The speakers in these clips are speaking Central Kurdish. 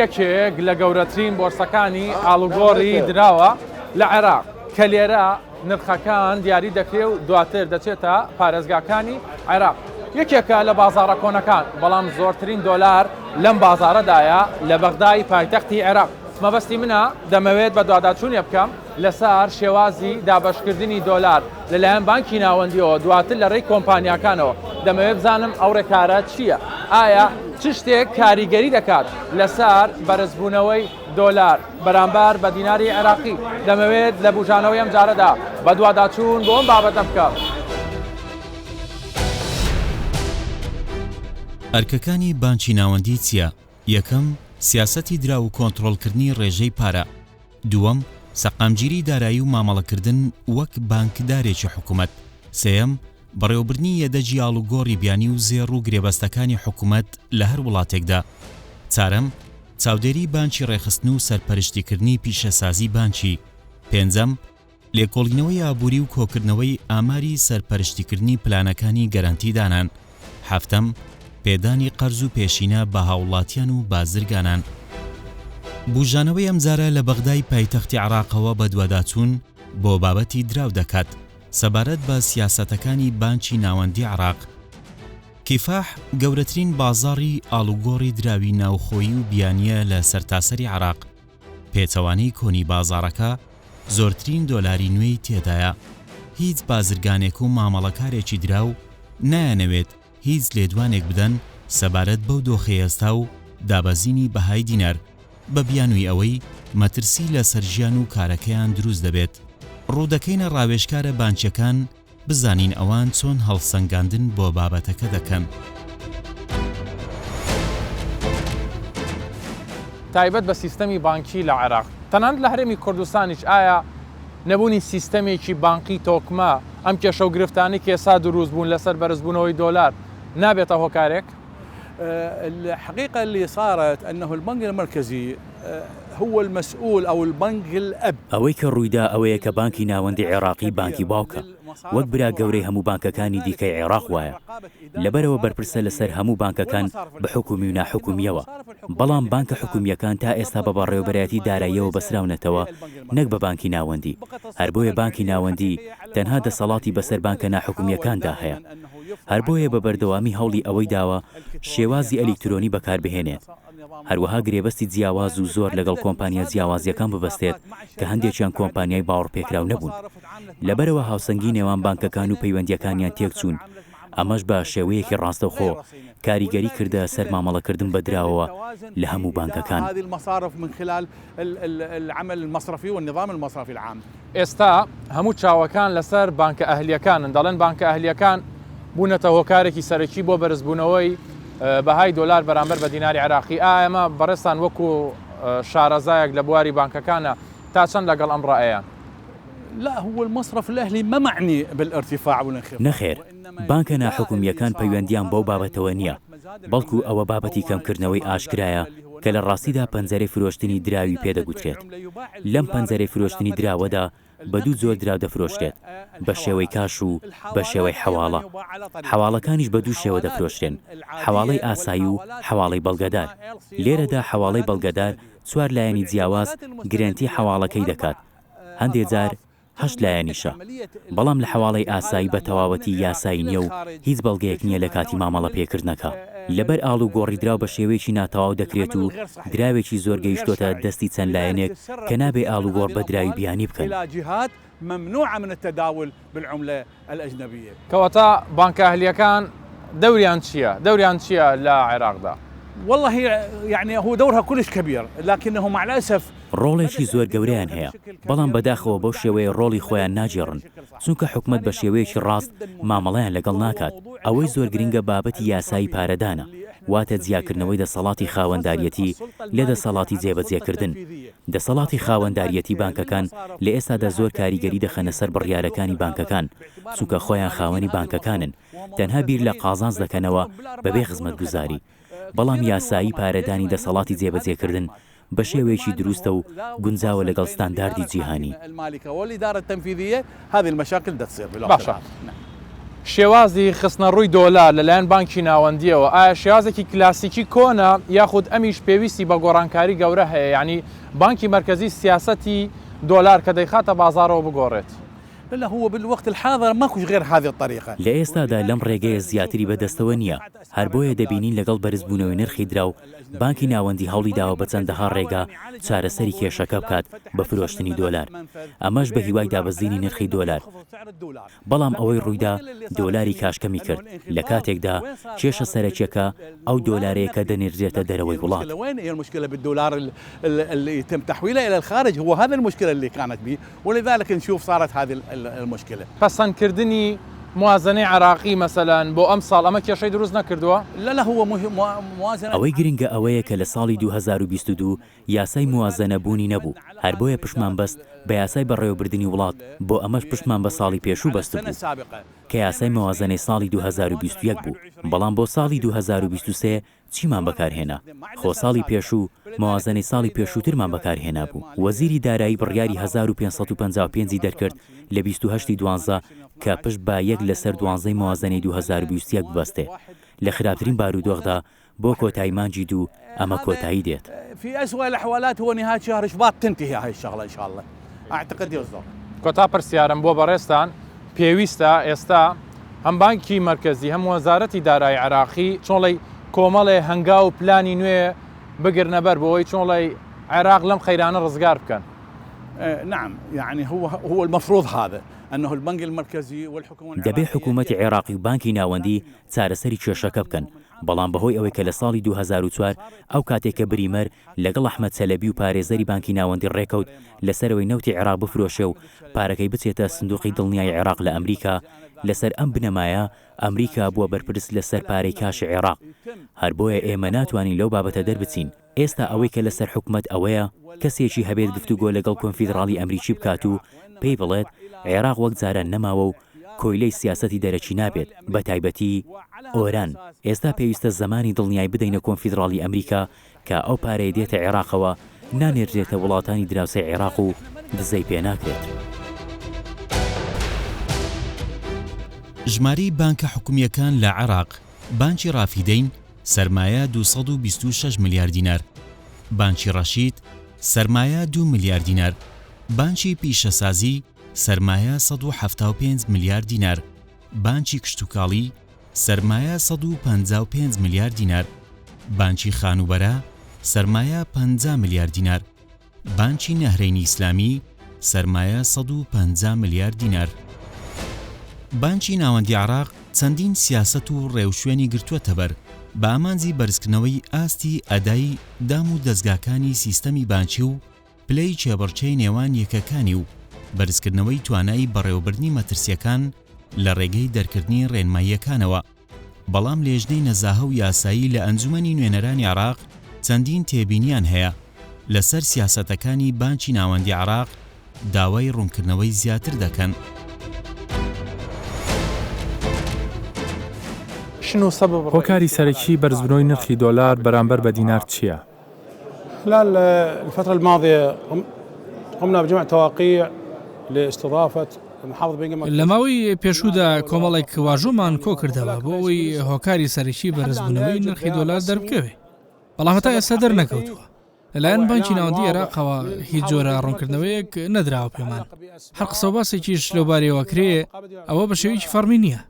یەکێک لە گەورەترین بۆرسەکانی ئاڵوگۆڕی دراوە لە عێراق کە لێرە نرخەکان دیاری دەکرێت و دواتر دەچێتە پارێزگاکانی عێراق. یەکێکە لە بازاڕە کۆنەکان، بەڵام زۆرترین دۆلار لەم بازاڕەدایە لە بەغدای پایتەختی عێراق. مەبەستی منە دەمەوێت بە دوواداچوونی بکەم لەسەر شێوازی دابەشکردنی دۆلار لەلایەن بانکی ناوەندیەوە دواتر لە ڕێی کۆمپانیاکانەوە. دەمەوێت بزانم ئەو ڕێکارە چییە؟ ئایا چ شتێک کاریگەری دەکات لەسەر بەرزبوونەوەی دۆلار بەرامبەر بە دیناری عێراقی؟ دەمەوێت لە بژانەوەی ئەم جارەدا بە دوواداچوون بۆ ئەم بابەتە بکەم. ئەرکەکانی بانکی ناوەندی چییە؟ یەکەم، سیاسەتی درا و کۆنتڕۆڵکردنی ڕێژەی پارە. دووەم، سەقامگیری دارایی و مامەڵەکردن وەک بانکدارێکی حکوومەت. سێەم، بەڕێوەبردنی یەدەجی ئاڵوگۆڕی بیانی و زێڕ و گرێبەستەکانی حکوومەت لە هەر وڵاتێکدا. چارەم، چاودێری بانکی ڕێخستن و سەرپەرشتیکردنی پیشەسازی بانکی. پێنجەم، لێکۆڵینەوەی ئابووری و کۆکردنەوەی ئاماری سەرپەرشتیکردنی پلانەکانی گەرانتیدانان. هەفتەم، پێدانی قەرز و پێشینە بە هاوڵاتیان و بازرگانان. بوژانەوەی ئەمجارە لە بەغدای پایتەختی عێراقەوە بە دوواداچوون بۆ بابەتی دراو دەکات سەبارەت بە سیاسەتەکانی بانکی ناوەندی عێراق. کیفاح گەورەترین بازاڕی ئاڵوگۆڕی دراوی ناوخۆیی و بیانیە لە سەرتاسەری عێراق. پێچەوانەی کۆنی بازاڕەکە زۆرترین دۆلاری نوێی تێدایە. هیچ بازرگانێک و مامەڵەکارێکی دراو نایەنەوێت هیچ لێدوانێک بدەن سەبارەت بەو دۆخەیەستا و دابەزینی بەهای دینار بە بیانووی ئەوەی مەترسی لە سەرژیان و کارەکەیان دروست دەبێت. ڕوودەکەینە ڕاوێژکارە بانکیەکان بزانین ئەوان چۆن هەڵسەنگاندن بۆ بابەتەکە دەکەن. تایبەت بە سیستەمی بانکی لە عێراق تەنانەت لە هەرێمی کوردستانیش ئایا نەبوونی سیستەمێکی بانکی تۆکمە ئەم کێشە و گرفتانی کێسا دروست بوون لەسەر بەرزبوونەوەی دۆلار نابێتە هۆکارێک؟ الحقيقة اللي صارت أنه البنك المركزي هو المسؤول أو البنك الأب. ئەوەی کە ڕوویدا ئەوەیە کە بانکی ناوەندی عێراقی بانکی باوکە وەک برا گەورەی هەموو بانکەکانی دیکەی عێراق وایە. لەبەرەوە بەرپرسە لەسەر هەموو بانکەکان بە حکومی و ناحکومیەوە. بەڵام بانکە حکومیەکان تا ئێستا بە بەڕێوەبەرەتی داراییەوە بەسراونەتەوە نەک بە بانکی ناوەندی. هەر بۆیە بانکی ناوەندی تەنها دەسەڵاتی بەسەر بانکە ناحکومیەکاندا هەیە. هەر بۆیە بە بەردەوامی هەوڵی ئەوەی داوە شێوازی ئەلیکترۆنی بەکاربهێنێت. هەروەها گرێبەستی جیاواز و زۆر لەگەڵ کۆمپانیا جیاوازیەکان ببەستێت کە هەندێکیان کۆمپانیای باوەڕپێکراو نەبوون. لەبەرەوە هاوسەنگی نێوان بانکەکان و پەیوەندیەکانیان تێکچوون. ئەمەش بە شێوەیەکی ڕاستەوخۆ کاریگەری کردە سەر مامەڵەکردن بەدراوەوە لە هەموو بانکەکان. ئێستا هەموو چاوەکان لەسەر بانکە ئەهلیەکانن. دەڵێن بانکە ئەهلیەکان بوونەتە هۆکارێکی سەرەکی بۆ بەرزبوونەوەی بەهای دۆلار بەرامبەر بە دیناری عێراقی. ئەمە بەڕێستان وەکو شارەزایەک لە بواری بانکەکانە تا چەند لەگەڵ ئەم ڕائەیە؟ لا هو المصرف الأهلي ما معني بالارتفاع والانخفاض. نەخێر، بانکە ناحکومیەکان پەیوەندیان بەو بابەتەوە نییە، بەڵکو ئەوە بابەتی کەمکردنەوەی ئاشکرایە کە لە ڕاستیدا پەنجەرەی فرۆشتنی دراوی پێدەگوترێت. لەم پەنجەرەی فرۆشتنی دراوەدا بە دوو جۆر دراو دەفرۆشتێت، بە شێوەی کاش و بە شێوەی حەواڵە. حەواڵەکانیش بە دوو شێوە دەفرۆشتێن، حەواڵەی ئاسایی و حەواڵەی بەڵگەدار. لێرەدا حەواڵەی بەڵگەدار 4 لایەنی جیاواز گرنتی حەواڵەکەی دەکات، هەندێک جار 8 لایەنیشە. بەڵام لە حەواڵەی ئاسایی بە تەواوەتی یاسایی نییە و هیچ بەڵگەیەک نییە لە کاتی مامەڵە پێکردنەکە. لەبەر ئاڵ و گۆڕی دراو بە شێوەیەکی ناتەواو دەکرێت و دراوێکی زۆر گەیشتۆتە دەستی چەند لایەنێک کە نابێ ئاڵ و گۆڕ بە دراوی بیانی بکەن. ممنوعة من التداول بالعملة الأجنبية. كواتا بانك أهليكان دوريان چییە لە عێراقدا؟ والله يعني هو دورها كلش كبير لكنه مع الأسف ڕۆڵێکی زۆر گەورەیان هەیە، بەڵام بەداخەوە بەو شێوەیە ڕۆڵی خۆیان ناجێڕن، چونکە حکومەت بە شێوەیەکی ڕاست مامەڵەیان لەگەڵ ناکات. ئەوەی زۆر گرنگە بابەتی یاسایی پارەدانە، واتە جیاکردنەوەی دەسەڵاتی خاوەنداریەتی لە دەسەڵاتی جێبەجێکردن. دەسەڵاتی خاوەنداریەتی بانکەکان لە ئێستادا زۆر کاریگەری دەخەنە سەر بڕیارەکانی بانکەکان، چونکە خۆیان خاوەنی بانکەکانن، تەنها بیر لە قازانج دەکەنەوە بەبێ خزمەتگوزاری. بەڵام یاسایی پارەدانی دەسەڵاتی جێبەجێکردن بە شێوەیەکی دروستە و گونجاوە لەگەڵ ستانداردی جیهانی. شێوازی خستنە ڕووی دۆلار لەلایەن بانکی ناوەندیەوە ئایا شێوازێکی کلاسیکی کۆنا یاخود ئەمیش پێویستی بە گۆڕانکاری گەورە هەیە، یعنی بانکی مرکزی سیاسەتی دۆلار کە دەیخاتە بازارەوە بگۆڕێت؟ لا هو بالوقت الحاضر ماكوش غير هذه الطريقة. لە ئێستادا لەم ڕێگەیە زیاتری بەدەستەوە نییە، هەر بۆیە دەبینین لەگەڵ بەرزبوونەوەی نرخی دراو بانکی ناوەندی هەوڵی داوە بە چەندەها ڕێگا چارەسەری کێشەکە بکات بە فرۆشتنی دۆلار، ئەمەش بە هیوای دابەزینی نرخی دۆلار. بەڵام ئەوەی ڕوویدا دۆلاری کاشکەمی کرد لە کاتێکدا کێشە سەرەکیەکە ئەو دۆلارەیە کە دەنێردرێتە دەرەوەی وڵات. وين هي المشكلة بالدولار اللي يتم تحويله إلى الخارج؟ هو هذا المشكلة اللي كانت به، ولذلك نشوف صارت هذه المشكلة. پەسەندکردنی موازنەی عراقی مەسەلەن بۆ ئەم ساڵ ئەمە کێشەی دروست نەکردووە؟ لا هو موازنة ئەوەی گرنگە ئەوەیە کە لە ساڵی 2022 یاسای موازنە بوونی نەبوو، هەر بۆیە پشمان بەست بە یاسای بەڕێوەبردننی وڵات، بۆ ئەمەش پشمان بە ساڵی پێشوو بەست بوو کە یاسای موازنەی ساڵی 2021 بوو، بەڵام بۆ ساڵی 2023 چیمان بەکارهێنا؟ خۆ ساڵی پێشوو موازنەی ساڵی پێشووترمان بەکارهێنا بوو. وەزیری دارایی بڕیاری 1555 دەرکرد لە 28 دوانزە کە پشت بە 1 لەسەر 12 موازنەی 2021 ببەستێ. لە خراپترین بارودۆخدا بۆ کۆتایی مانجی دوو ئەمە کۆتایی دێت. في أسوأ الأحوالات هو نهاية شهر شباط تنتهي هاي الشغلة إن شاء الله. أعتقد يصدق. کۆتا پرسیارم بۆ بەڕێستان پێویستە ئێستا هەم بانکی مرکزی هەم وەزارەتی دارایی عراقی چۆڵی کۆمەڵێ هەنگا و پلانی نوێ بگرنە بەر بۆەوەی چۆڵی عێراق لەم خەیرانە ڕزگار بکەن. نعم يعني هو المفروض هذا أنه البنك المركزي والحكومة دەبێ حکوومەتی عێراقی بانکی ناوەندی چارەسەری کێشەکە بکەن، بەڵام بەهۆی ئەوەی کە لە ساڵی 2004 ئەو کاتێککە بریمەر لەگەڵ ئەحمەد سەلەبی و پارێزەری بانکی ناوەندی ڕێکەوت لەسەرەوەی نەوتی عێراق بفرۆشێ و پارەکەی بچێتە سندوقی دڵنیای عێراق لە ئەمریکا، لەسەر ئەم بنەمایە ئەمریکا بووە بەرپرس لەسەر پارەی کاشی عێراق. هەر بۆیە ئێمە ناتوانین لەو بابەتە دەربچین. ئێستا ئەوەی کە لەسەر حکومەت ئەوەیە کەسێکی هەبێت گفتوگۆ لەگەڵ کۆنفیدراڵی ئەمریکی بکات و پێی بڵێت عێراق وەک جاران نەماوە و کۆیلەی سیاسەتی دەرەچی نابێت، بە تایبەتی ئۆران. ئێستا پێویستە زمانی دڵنیای بدەینە کۆنفیدراڵی ئەمریکا کە ئەو پارەی دێتە عێراقەوە نانێردرێتە وڵاتانی دراوسەی عێراق و دزەی پێ ناکرێت. ژمارەی بانکە حکومیەکان لە عێراق بانکی ڕافیدەین سەرمایە 226 ملیار دینار، بانکی ڕەشید سەرمایە 2 ملیار دینار، بانکی پیشەسازی سەرمایە 175 ملیار دینار، بانکی کشتوکاڵی سەرمایە 155 ملیار دینار، بانکی خانوبەرە سەرمایە 50 ملیار دینار، بانکی نەهرینی ئیسلامی سەرمایە 150 ملیار دینار. بانکی ناوەندی عێراق چەندین سیاسەت و ڕێوشوێنی گرتووەتە بەر بە ئامانجی بەرزکردنەوەی ئاستی ئەدایی دام و دەستگاکانی سیستەمی بانکی و پلەی چێبڕچەی نێوان یەکەکانی و بەرزکردنەوەی توانایی بەڕێوەبردنی مەترسیەکان لە ڕێگەی دەرکردنی ڕێنماییەکانەوە. بەڵام لێژنەی نەزاهە و یاسایی لە ئەنجومەنی نوێنەرانی عێراق چەندین تێبینیان هەیە لەسەر سیاسەتەکانی بانکی ناوەندی عێراق داوای ڕوونکردنەوەی زیاتر دەکەن. هۆکاری سەرەکی بەرزبوونەوەی نرخی دۆلار بەرامبەر بە دینار چییە؟ خلال الفترة الماضية قمنا بجمع تواقيع لاستضافة محافظ بنغمار. لە ماوەی پێشوودا کۆمەڵێک واژۆمان کۆ کردەوە بۆ ئەوەی هۆکاری سەرەکی بەرزبوونەوەی نرخی دۆلار دەربکەوێ، بەڵام هەتا ئێستا دەرنەکەوتووە. لەلایەن بانکی ناوەندی عێراقەوە هیچ جۆرە ڕوونکردنەوەیەک نەدراوە پێمان. هەر قسە و باسێکیش لەوبارەیەوە کرێ ئەوە بە شێوەیەکی فەرمی نییە.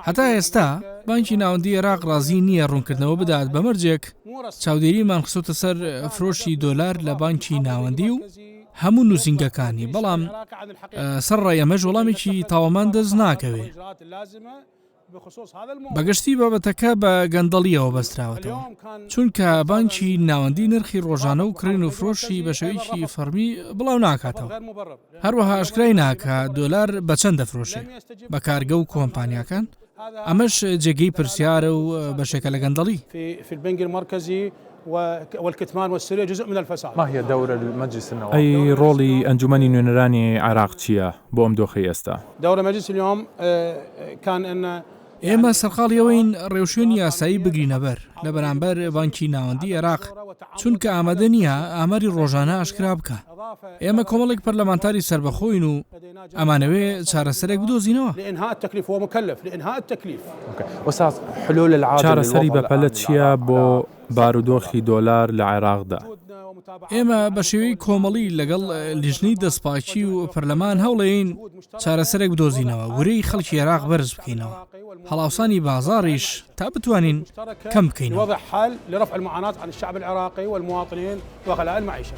هەتا ئێستا بانکی ناوەندی عێراق ڕازی نییە ڕوونکردنەوە بدات بەمەرجێک چاودێریمان خسۆتە سەر فرۆشی دۆلار لە بانکی ناوەندی و هەموو نووسنگەکانی، بەڵام سەرڕای ئەمەش وەڵامێکی تاوەمان دەست ناکەوێ. بەگشتی بابەتەکە بە گەندەڵیەوە بەستراوەتەوە، چونکە بانکی ناوەندی نرخی ڕۆژانە و کڕین و فرۆشی بە شێوەیەکی فەرمی بڵاو ناکاتەوە. هەروەها ئاشکرای ناکە دۆلار بە چەند دەفرۆشێ بە کارگە و کۆمپانیاکان، ئەمەش جێگەی پرسیارە و بەشێکە لە گەندەڵی. في البنك المركزي والكتمان والسرية جزء من الفساد. ما هي دور المجلس النواب؟ ئەی ڕۆڵی ئەنجومەنی نوێنەرانی عێراق چییە بۆ ئەم دۆخەی ئێستا؟ دور مجلس اليوم كان أن ئێمە سەرقاڵیەوەین ڕێوشێنی یاسایی بگرینە بەر لە بەرامبەر بانکی ناوەندی عێراق، چونکە ئامادە نییە ئاماری ڕۆژانە ئاشکرا بکە. ئێمە کۆمەڵێک پەرلەمانتاری سربەخۆین و ئەمانەوێ چارەسەرێک بدۆزینەوە. لإنهاء التكليف هو مكلف لإنهاء التكليف. وساس حلول العادل چارەسەری بەپەلە چییە بۆ بارودۆخی دۆلار لە عێراقدا؟ ئێمە بە شێوەی کۆمەڵی لەگەڵ لیژنەی دەستپاکی و پەرلەمان هەوڵێین چارەسەرێک بدۆزینەوە، وورەی خەڵکی عێراق بەرز بکەینەوە، هەڵاوسانی بازاڕیش تا بتوانین کەم بکەین. وضع حل لرفع المعاناة عن الشعب العراقي والمواطنين وغلاء المعيشة.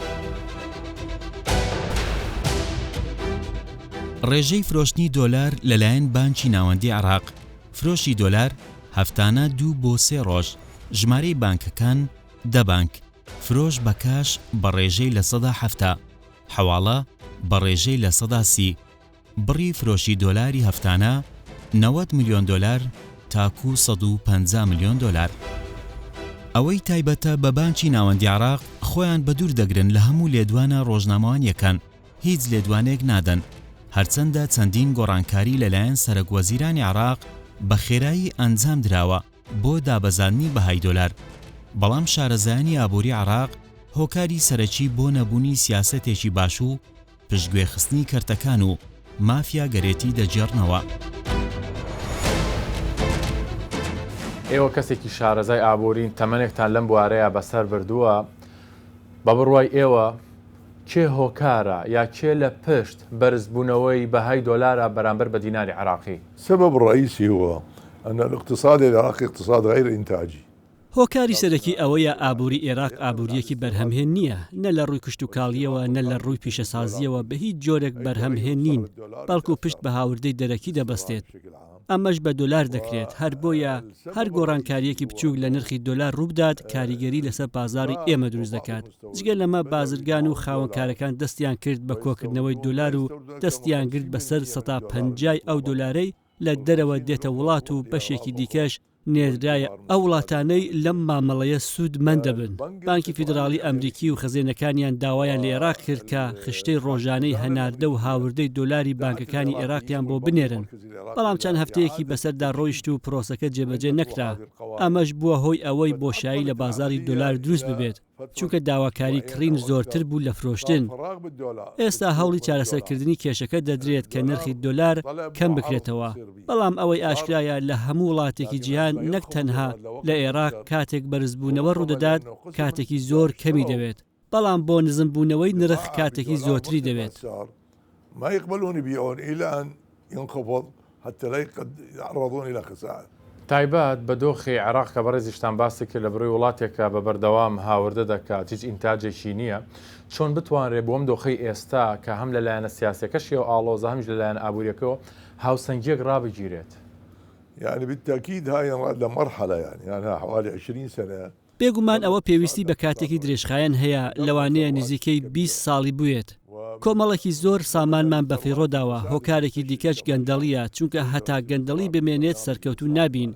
ڕێژەی فرۆشتنی دۆلار لەلایەن بانکی ناوەندی عێراق. فرۆشی دۆلار هەفتانە 2 بۆ 3 ڕۆژ. ژمارەی بانکەکان 10 بانک. فرۆش بە کاش بە ڕێژەی لە 170. حەواڵە بە ڕێژەی لە 130. بڕی فرۆشی دۆلاری هەفتانە 90 میلیۆن دۆلار تاکو 150 میلیۆن دۆلار. ئەوەی تایبەتە بە بانکی ناوەندی عێراق خۆیان بە دوور دەگرن لە هەموو لێدوانە ڕۆژنامەوانیەکان، هیچ لێدوانێک نادەن، هەرچەندە چەندین گۆڕانکاری لەلایەن سەرۆکوەزیرانی عێراق بە خێرایی ئەنجام دراوە بۆ دابەزاندنی بەهای دۆلار. بەڵام شارەزایانی ئابووری عێراق هۆکاری سەرەکی بۆ نەبوونی سیاسەتێکی باش و پشتگوێخستنی کەرتەکان و مافیا گەرێتی دەجێڕنەوە. ئێوە کەسێکی شارەزای ئابوورین، تەمەنێکتان لەم بوارەیە بەسەر بردووە، بە بڕوای ئێوە کێ هۆکارە یا کێ لە پشت بەرزبوونەوەی بەهای دۆلارە بەرامبەر بە دیناری عراقی؟ السبب الرئيسي هو أن الاقتصاد العراقي اقتصاد غير إنتاجي. هۆکاری سەرەکی ئەوەیە ئابووری عێراق ئابووریەکی بەرهەمهێن نییە، نە لە ڕووی کشتتوکاڵیەوە نە لە ڕووی پیشەسازیەوە بە هیچ جۆرێک بەرهەمهێن نین، بەڵکو پشت بە هاوردەی دەرەکی دەبەستێت. ئەمەش بە دۆلار دەکرێت، هەر بۆیە هەر گۆڕانکاریەکی بچووک لە نرخی دۆلار ڕووبدات کاریگەری لەسەر بازاری ئێمە دروست دەکات. جگە لەمە بازرگان و خاوەنکارەکان دەستیان کرد بە کۆکردنەوەی دۆلار و دەستیان گرت بەسەر 150 ئەو دۆلارەی لە دەرەوە دێتە وڵات و بەشێکی دیکەش نێردرایە ئەو وڵاتانەی لەم مامەڵەیە سوودمەند دەبن. بانکی فیدراڵی ئەمریکی و خەزێنەکانیان داوایان لە عێراق کرد کە خشتەی ڕۆژانەی هەناردە و هاوردەی دۆلاری بانکەکانی عێراقیان بۆ بنێرن، بەڵام چەند هەفتەیەکی بەسەردا ڕۆیشت و پرۆسەکە جێبەجێ نەکرا. ئەمەش بووە هۆی ئەوەی بۆشایی لە بازاری دۆلار دروست ببێت، چونکە داواکاری کڕین زۆرتر بوو لە فرۆشتن. ئێستا هەوڵی چارەسەرکردنی کێشەکە دەدرێت کە نرخی دۆلار کەم بکرێتەوە، بەڵام ئەوەی ئاشکرایە لە هەموو وڵاتێکی جیهان نەک تەنها لە عێراق کاتێک بەرزبوونەوە ڕوودەدات کاتێکی زۆر کەمی دەوێت، بەڵام بۆ نزمبوونەوەی نرخ کاتێکی زۆرتری دەوێت. ما يقبلون يبيعون إلى أن ينخفض حتى لا يعرضون إلى خسائر. تایبەت بە دۆخی عێراق کە بەڕێزیشتان باسی کرد لە بڕووی وڵاتێکە بە بەردەوام هاوردە دەکات، هیچ ئینتاجێکی نییە، چۆن بتوانرێت بۆم دۆخی ئێستا کە هەم لەلایەنە سیاسەکەشی و ئاڵۆزە هەمیش لەلایەن ئابوووریەکەەوە هاوسەنگیەک ڕابگیرێت؟ يعني بالتأكيد هاي لمرحلة يعني حوالي 20 سنة. بێگومان ئەوە پێویستی بە کاتێکی درێژخایەن هەیە، لەوانەیە نزیکەی 20 ساڵی بووێت. کۆمەڵێکی زۆر سامانمان بە فیڕۆداوە، هۆکارێکی دیکەش گەندەڵیە، چونکە هەتا گەندەڵی بمێنێت سەرکەوتو نابین.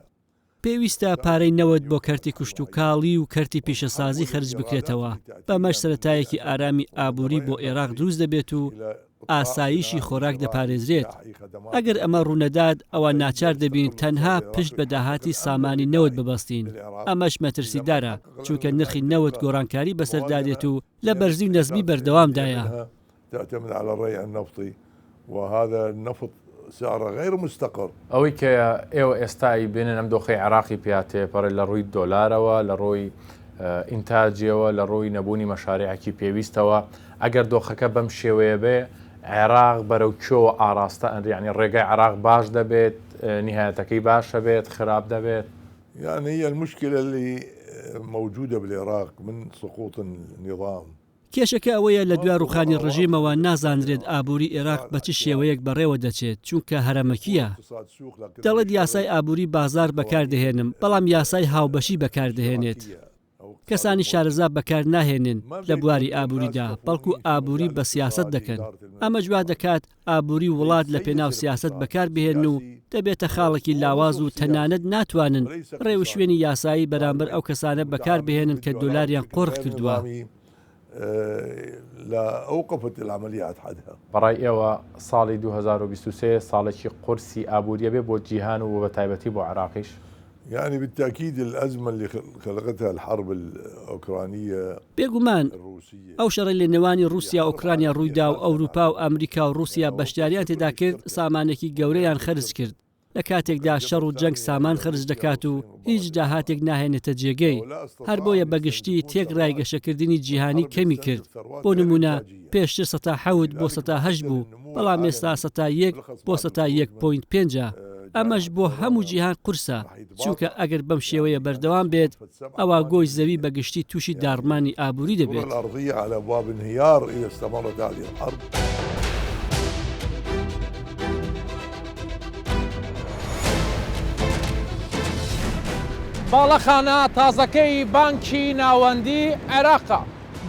پێویستە پارەی نەوت بۆ کەرتی کوشتتوکاڵی و کەرتی پیشەسازی خەرج بکرێتەوە، بەمەش سەرەتایەکی ئارامی ئابووری بۆ عێراق دروست دەبێت و ئاساییشی خۆراک دەپارێزرێت. ئەگەر ئەمە ڕوونەدات ئەوە ناچار دەبین تەنها پشت بە داهاتی سامانی نەوت ببەستین. ئەمەش مەترسیدارە، چونکە نرخی نەوت گۆڕانکاری بەسەردادێت و لە بەرزی و نەزمی بەردەوامدایە. تعتمد على الريع النفطي وهذا النفط سعره غير مستقر. ئەوەی کە ئێوە ئێستایی بێنن ئەم دۆخی عێراقی پیاتێپەڕێ لە ڕووی دۆلارەوە، لە ڕۆی ئینتاجیەوە، لە ڕۆی نەبوونی مەشارێعکی پێویستەوە، ئەگەر دۆخەکە بەم شێوەیە بێ عێراق بەرەو کێوە ئاراستە ئەنریانی ڕێگای عێراق باش دەبێت، نهایەتەکەی باشە بێت، خراپ دەبێت؟ يعني هي المشكلة اللي موجودة بالعراق من سقوط النظام. کێشەکە ئەوەیە لە دوای ڕوخانی ڕژیمەوە نازانرێت ئابووری عێراق بە چ شێوەیەک بەڕێوە دەچێت، چونکە هەرەمەکیە. دەڵێت یاسای ئابووری بازار بەکاردەهێنم، بەڵام یاسای هاوبەشی بەکاردەهێنێت. کەسانی شارەزا بەکار ناهێنن لە بواری ئابووریدا، بەڵکو ئابووری بە سیاست دەکەن. ئەمە جوا دەکات ئابووری وڵات لە پێناو سیاست بەکار بهێن و دەبێتە خاڵێکی لاواز و تەنانەت ناتوانن ڕێو شوێنی یاسایی بەرامبەر ئەو کەسانە بەکار بهێنن کە دۆلاریان قۆڕ کردووە. لا أوقفت العمليات حدها. بەڕای ئێوە ساڵی 2023 ساڵێکی قورسی ئابووریە بێ بۆ جیهان و بە تایبەتی بۆ عێراقیش؟ يعني بالتأكيد الأزمة اللي خلقتها الحرب الأوكرانية بێگومان ئەو شەڕی لە نێوانی رووسیا ئۆکرانیا ڕوویدا و ئەوروپا و ئەمریکا و رووسیا بەشداریان تێدا کرد سامانێکی گەورەیان خرج کرد لە کاتێکدا شەڕ و جەنگ سامان خرج دەکات و هیچ داهاتێک ناهێنێتە جێگەی هەر بۆیە بەگشتی تێک ڕایگەشەکردنی جیهانی کەمی کرد بۆ نمونە پێشتر 107 بۆ 108 بوو بەڵام ئێستا 101 بۆ 101.5 ئەمەش بۆ هەموو جیهان قورسە چونکە ئەگەر بەم شێوەیە بەردەوام بێت ئەوە گۆی زەوی بەگشتی تووشی داڕمانی ئابووری دەبێت. باڵەخانە تازەکەی بانکی ناوەندی عێراقە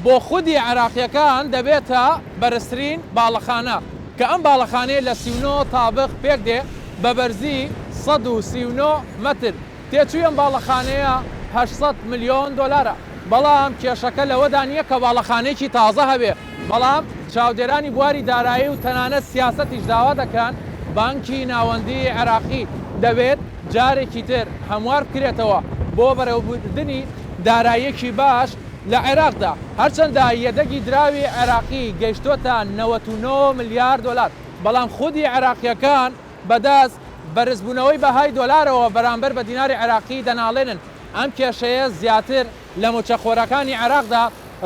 بۆ خودی عێراقیەکان دەبێتە بەرزترین باڵەخانە کە ئەم باڵەخانەیە لە 39 تابق پێک دێ بە بەرزی 139 متر تێچووی ئەم باڵەخانەیە 800 ملیۆن دۆلارە بەڵام کێشەکە لەوەدا نییە کە باڵەخانەیەکی تازە هەبێ بەڵام چاودێرانی بواری دارایی و تەنانەت سیاسەتیش داوا دەکەن بانکی ناوەندی عێراقی دەبێت جارێکی تر هەموار بکرێتەوە بۆ بەرەوبردنی داراییەکی باش لە عێراقدا هەرچەندە یەدەگی دراوی عێراقی گەیشتۆتە 99 ملیار دۆلار بەڵام خودی عێراقیەکان بەدەست بەرزبوونەوەی بەهای دۆلارەوە بەرامبەر بە دیناری عێراقی دەناڵێنن ئەم کێشەیە زیاتر لە موچەخۆرەکانی عێراقدا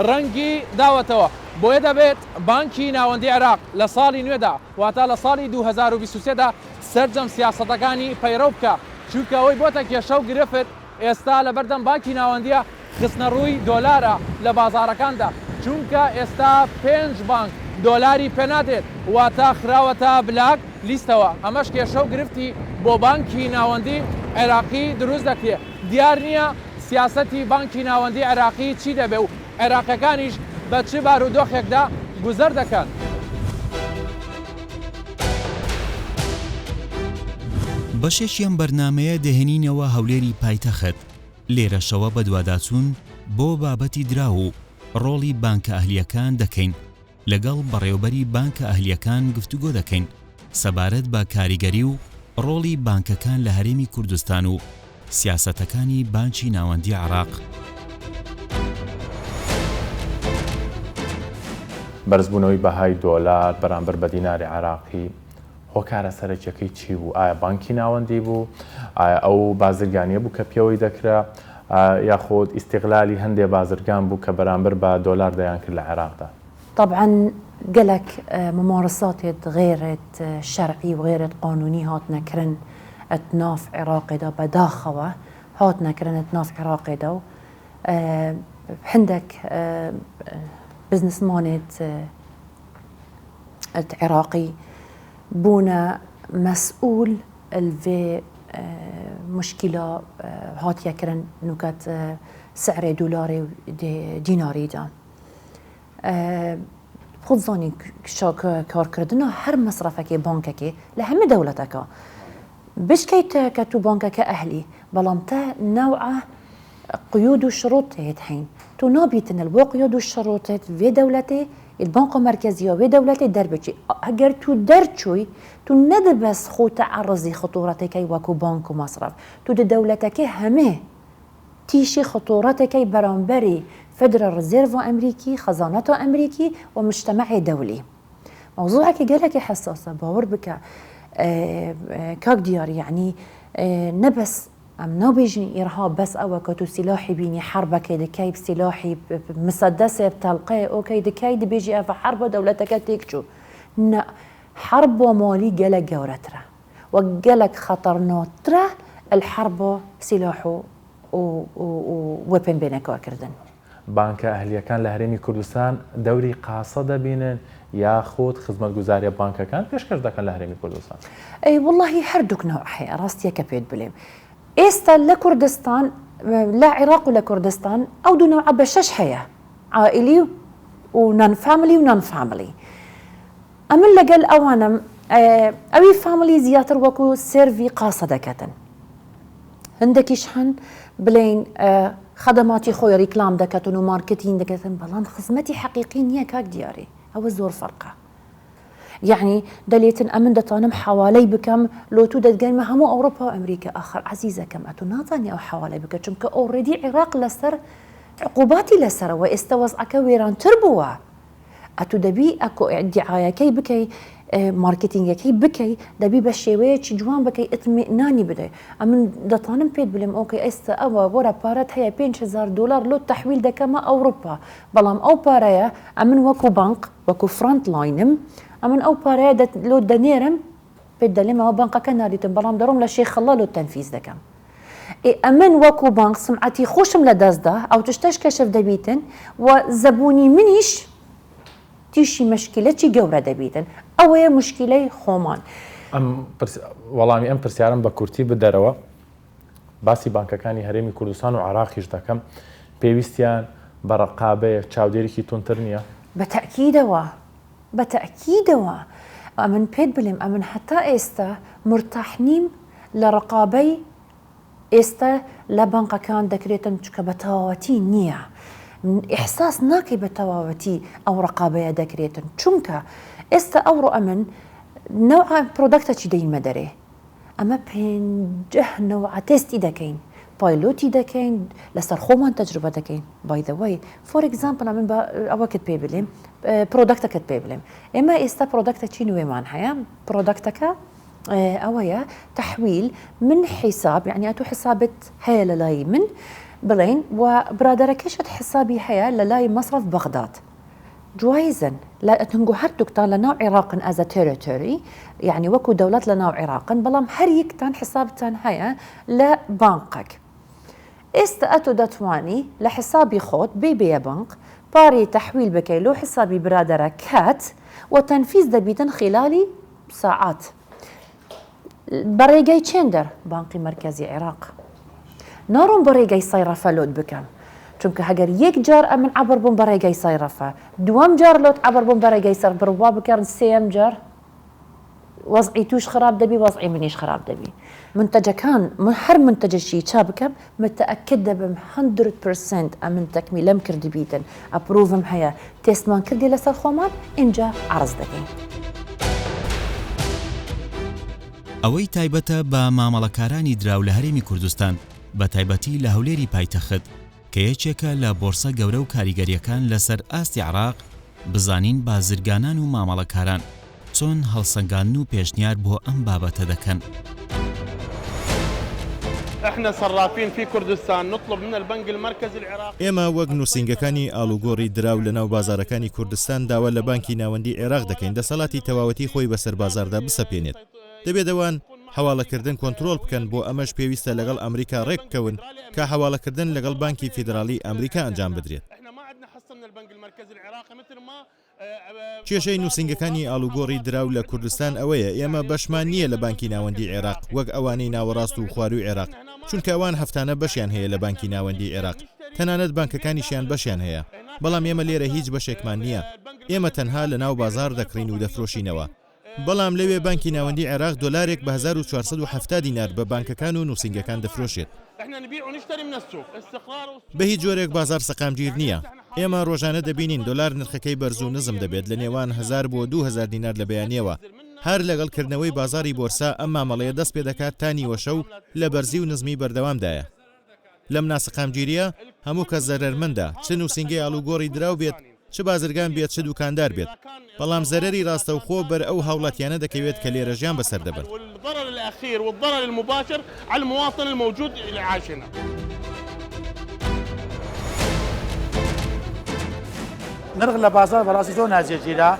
ڕەنگی داوەتەوە بۆیە دەبێت بانکی ناوەندی عێراق لە ساڵی نوێدا واتە لە ساڵی 2023دا سەرجەم سیاسەتەکانی پەیڕەو بکە چونکە ئەوەی بۆتە کێشە و گرفت ئێستا لە بەردەم بانکی ناوەندیە خستنە ڕووی دۆلارە لە بازارەکاندا چونکە ئێستا 5 بانک دۆلاری پێنادێت واتە خراوەتە بلاک لیستەوە ئەمەش کێشە و گرفتی بۆ بانکی ناوەندی عێراقی دروست دەکرێت دیار نییە سیاسەتی بانکی ناوەندی عێراقی چی دەبێ و عێراقیەکانیش بە چ بارودۆخێکدا گوزەر دەکەن. بەشێکیان بەرنمەیە دەهێنینەوە هەولێری پایتەخت لێرەشەوە بە دوواداچوون بۆ بابەتی دراو و ڕۆڵی بانکە ئەهلیەکان دەکەین لەگەڵ بەڕێوبەری بانکە ئەهلیەکان گفتوگۆ دەکەین سەبارەت بە کاریگەری و ڕۆڵی بانکەکان لە هەرێمی کوردستان و سیاسەتەکانی بانکی ناوەندی عێراق. بەرزبوونەوەی بەهای دۆلار بەرامبەر بە دیناری عێراقی هۆکارە سەرەکیەکەی چی بوو؟ ئایا بانکی ناوەندی بوو؟ ئایا ئەو بازرگانیە بوو کە پێوەی دەکرا یاخۆت ئیستیغلالی هەندێک بازرگان بوو کە بەرامبەر بە دۆلار دەیان کرد لە عێراقدا؟ طبعا قالك ممارسات غير شرعي وغير قانوني هات نكرن اتناف عراقي دا بداخوة هات نكرن اتناف عراقي دا عندك بزنس مانت عراقي بونا مسؤول الفي مشكلة هات يكرن نكات سعر دولاري ديناري دا خود زاني شاك كار كردنا هر مصرفك بانكك لهم دولتك بش كيت كتو بانكك أهلي بلامتا نوع قيود وشروط هيتحين تو نابيتن البو قيود والشروط في دولتي البنك المركزية في دولتي دربتي اگر تو درچوي تو ند بس خو تعرضي خطورتك وكو بانك ومصرف تو دولتك همه تيشي خطورتك برانبري فدرال ريزيرف أمريكي خزانته أمريكي ومجتمع دولي موضوعك قالك حساسة باور بك كاك ديار يعني نبس أم نبيجني إرهاب بس أو كتو سلاحي بيني حربة كيد كايب سلاحي مسدسة بتلقي أوكي دكاي دي بيجي أف حرب دولتك تيكشو نا حرب ومالي قالك جورترا وقالك خطر نوترا الحرب سلاحه وويبن بينك وكردن بانکە ئەهلیەکان لە هەرێمی کوردستان دەوری قاسە دەبینن یاخود خزمەتگوزاریە بانکەکان پێشکەش دەکەن لە هەرێمی کوردستان؟ ئەی واللهی هەردووک نوع هەیە ڕاستیەکە پێت بڵێم ئێستا لە کوردستان لە عێراق و لە کوردستان ئەو دوو نوع بە شەش هەیە عائیلی و نان فاملی و نان فاملی ئەمن لەگەل ئەوانم ئەوی فاملی زیاتر وەکو سێروی قاسە دەکەتن هەندێکیش هەن بڵێن خدماتی خوی ریکلام دکتن و مارکتینگ دکتن بلان خدمتی حقیقی نیه کاک دیاری او زور فرقه يعني دليتن أمن دتانم حوالي بكم لو تودت جاي ما همو أوروبا وأمريكا آخر عزيزة كم أتو ناطني أو حوالي بك چونك أوريدي عراق لسر عقوباتي لسر واستوز أكويران تربوا أتو دبي أكو دعاية كي بكي ماركتينج كي بكي دبي بشوية جوان بكي اطمئناني بدي أمن دطانم بيد بلم أوكي است أوا ورا بارات هي $5000 لو التحويل ده كما أوروبا بلام أو باريا أمن وكو بنك وكو فرونت لاينم أمن أو باريا لو دنيرم بيد لما هو بنك كناريتم بلام دروم لشي خلالو التنفيذ ده كم أمن وكو بنك سمعتي خوشم لدازده أو تشتاش كشف دبيتن وزبوني منيش تيشي مشكلة چی گەورە دەبیتن ئەوەیە مشکلەی خۆمان وەڵامی ئەم پرسیارم بە کورتی بدەرەوە باسی بانکەکانی هەرێمی کوردستان و عراقیش دەکەم پێویستیان بە ڕقابەیە چاودێرێکی تونتر نییە بەتەئکیدەوە ئەمن پێت بڵێم ئەمن حتا ئێستا مرتاح نیم لە ڕقابەی ئێستا لە بانکەکان دەکرێتن چکە بە تەواوەتی نییە إحساس ناكي بتواوتي أو رقابة دكريتن چونك است أورو أمن نوع برودكتا چي دين مدري أما بينجه نوع تيستي دكين بايلوتي دكين لسر خومان تجربة دكين باي ذا واي فور اكزامبل أمن أوا كت بيبلم برودكتا كت بيبلم إما است برودكتا چي نوي مان حيا برودكتك أويا تحويل من حساب يعني أتو حسابت هيا للاي من بلين وبرادركشت حسابي حياة للاي مصرف بغداد جوائزا لا تنقو هرتك لنا عراق از تيريتوري يعني وكو دولات لنا عراق بلام هريك تان حساب تان حياة لبنكك استأتو دتواني لحسابي خود بيبيا بنك باري تحويل بكيلو حسابي برادركات وتنفيذ دبيتن خلال ساعات بريجي تشندر بنكي مركزي عراق نارون بريجي صيرفة لود بكم چونك هجر يك جار أمن عبر بون بريجي صيرفة دوام جار لود عبر بون بريجي صير بروا بكرن سيم جار وضعي توش خراب دبي وضعي منيش خراب دبي منتجة كان من هر منتج شيء شابكم متأكدة بم 100% أمن تكميل مكر دبيتن أبروفم هيا تيست مان كردي لسر خومان إنجا عرض دكين ئەوەی تایبەتە بە مامەڵەکارانی دراو لە هەرێمی کوردستان بە تایبەتی لە هەولێری پایتەخت کە یەکێکە لە بۆرسە گەورە و کاریگەریەکان لەسەر ئاستی عراق بزانین بازرگانان و مامەڵەکاران چۆن هەڵسەنگاندن و پێشنیار بۆ ئەم بابەتە دەکەن. احنا صرافين في كردستان نطلب من البنك المركزي العراقي ئێمە وەک نووسنگەکانی ئاڵوگۆڕی دراو لەناو بازارەکانی کوردستان داوا لە بانکی ناوەندی عێراق دەکەین دەسەڵاتی تەواوەتی خۆی بەسەر بازاردا بسەپێنێت دەبێت ئەوان حواڵەکردن کۆنتترۆل بکەن بۆ ئەمەش پێویستە لەگەڵ ئەمریکا ڕێککەون کە حواڵەکردن لەگەڵ بانکی فیدرالی ئەمریکا ئەنجام بدرێت. کێشەی نووسنگەکانی ئاڵوگۆڕی دراو لە کوردستان ئەوەیە ئێمە بەشمان نییە لە بانکی ناوەندی عێراق وەک ئەوانەی ناوەڕاست و خواروی عێراق چونکە ئەوان هەفتانە بەشیان هەیە لە بانکی ناوەندی عێراق تەنانەت بانکەکانیشیان بەشیان هەیە بەڵام ئێمە لێرە هیچ بەشێکمان نییە ئێمە تەنها لە ناو بازار دەکڕین و دەفرۆشینەوە بەڵام لەوێ بانکی ناوەندی عێراق دۆلارێک بە 1470 دینار بە بانکەکان و نووسنگەکان دەفرۆشێت بە هیچ جۆرێک بازار سەقامگیر نییە ئێمە ڕۆژانە دەبینین دۆلار نرخەکەی بەرز و نزم دەبێت لە نێوان 1000 بۆ 2000 دینار لە بەیانیەوە هەر لەگەڵکردنەوەی بازاری بۆرسا ئەم مامەڵەیە دەست پێ دەکات تانی وەشە و لە بەرزی و نزمی بەردەوامدایە لەم ناسەقامگیریە هەموو کەس زەرەرمەندە چ نووسنگەی ئاڵوگۆڕی دراو بێت چ بازرگان بێت چ دوکاندار بێت بەڵام زەرەری ڕاستەوخۆ بەر ئەو هاوڵاتیانە دەکەوێت کە لێرە ژیان بەسەر دەبن. والضرر الأخير والضرر المباشر على المواطن الموجود اللي عايش هنا. نرخ لە بازار بەڕاستی زۆر ناجێگیرە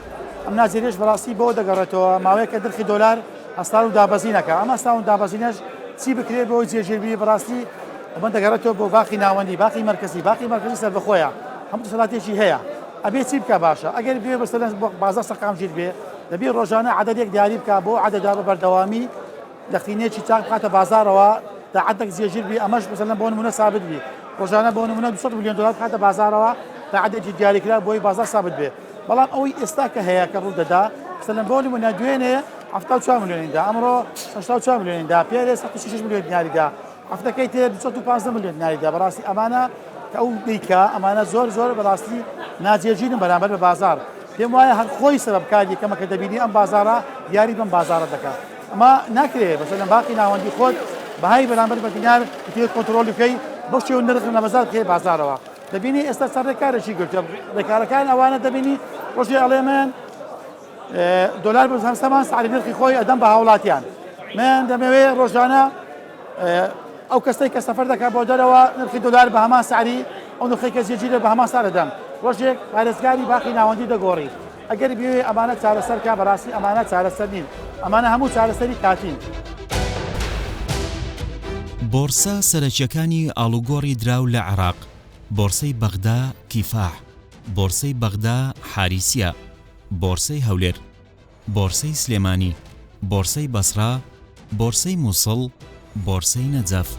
ئەم ناجێریش بەڕاستی بۆ دەگەڕێتەوە ماوەیە کە نرخی دۆلار هەستان و دابەزینەکە ئەمە هەستان و دابەزینەش چی بکرێت بۆ جێژێبی بەڕاستی ئەمە دەگەڕێتەوە بۆ باقی ناوەندی باقی مرکزی سەر بەخۆیە هەموو دەسەڵاتێکی هەیە ئەبێ چی بکە باشە ئەگەر بێ بەسەر بازار سەقامگیر بێ دەبێ ڕۆژانە عەدەدێک دیاری بکە بۆ عەدەدا بە بەردەوامی دەخینێکی چاک بخاتە بازارەوە تا عەدەك جێگیر بی ئەمەش مثلا بۆ نمونە ثابت بی ڕۆژانە بۆ نمونە 200 میلیۆن دلار بخاتە بازارەوە تا عەدەکی دیاریکرا بۆی بازار ثابت بێ بەڵام ئەوەی ئێستا کە هەیە کە ڕوو دەدا مثلا بۆ نمونە دوێنێ 74 میلیۆنیدا ئەمڕۆ 64 میلیۆنیدا پێرێ 166 میلیۆن دیناریدا هەفتەکەی تر 215 میلیۆن دیناریدا بەڕاستی ئەمانە کە ئەو دیکە ئەمانە زۆر بەڕاستی ناجێژینن بەرامبەر بە بازار پێم وایە هەر خۆی سبب کاری کەمە کە دەبینی ئەم بازارە دیاری بم بازارە دەکات ئەمە ناکرێت بەسەر لە باقی ناوەندی خۆت بەهای بەرامبەر بە دینار بتێت کۆنتترۆلی بکەی بەشی و نرخ لە بەزار بکەی بازارەوە دەبینی ئێستا سەرڕێکارێکی گرتووە ڕێکارەکان ئەوانە دەبینی ڕۆژی ئەڵێ من دلار بزانستەمان سعری نرخی خۆی ئەدەم بە هاوڵاتیان من دەمەوێت ڕۆژانە ئەو کەسەی کە سەفەر دەکات بۆ دەرەوە نرخی دلار بە هەمان سعری ئەو نرخی کە زیێجیرە بە هەمان سعر دەدەم ڕۆژێک پارێزگاری باقی ناوەندی دەگۆڕی ئەگەر بێ ئەمانە چارەسەر کا بەڕاستی ئەمانە چارەسەر نین ئەمانە هەموو چارەسەری کاتین. بۆرسە سەرەکیەکانی ئاڵوگۆڕی دراو لە عێراق بۆرسەی بەغدا کیفاح، بۆرسەی بەغدا حاریسیە، بۆرسەی هەولێر، بۆرسەی سلێمانی، بۆرسەی بەسرا، بۆرسەی مووسڵ، بۆرسەی نەجەف.